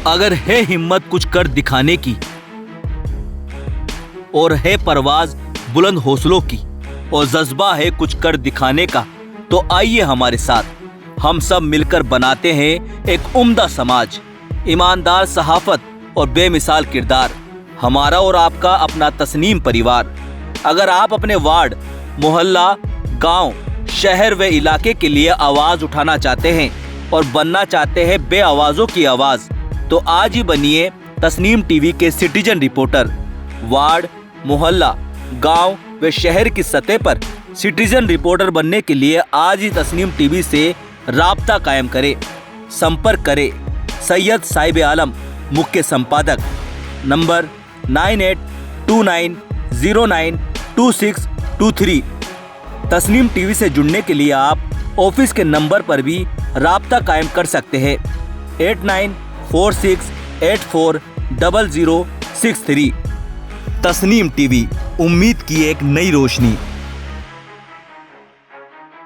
अगर है हिम्मत कुछ कर दिखाने की और है परवाज बुलंद हौसलों की और जज्बा है कुछ कर दिखाने का, तो आइए हमारे साथ हम सब मिलकर बनाते हैं एक उम्दा समाज, ईमानदार सहाफत और बेमिसाल किरदार, हमारा और आपका अपना तस्नीम परिवार। अगर आप अपने वार्ड, मोहल्ला, गांव, शहर व इलाके के लिए आवाज उठाना चाहते हैं और बनना चाहते हैं बे आवाज़ों की आवाज़, तो आज ही बनिए तस्नीम टीवी के सिटीजन रिपोर्टर। वार्ड, मोहल्ला, गांव व शहर की सतह पर सिटीजन रिपोर्टर बनने के लिए आज ही तस्नीम टीवी से राब्ता कायम करें। संपर्क करें सैयद साहिब आलम, मुख्य संपादक, नंबर 9829092623। तस्नीम टीवी से जुड़ने के लिए आप ऑफिस के नंबर पर भी राब्ता कायम कर सकते हैं 8946840063। तस्नीम टीवी, उम्मीद की एक नई रोशनी।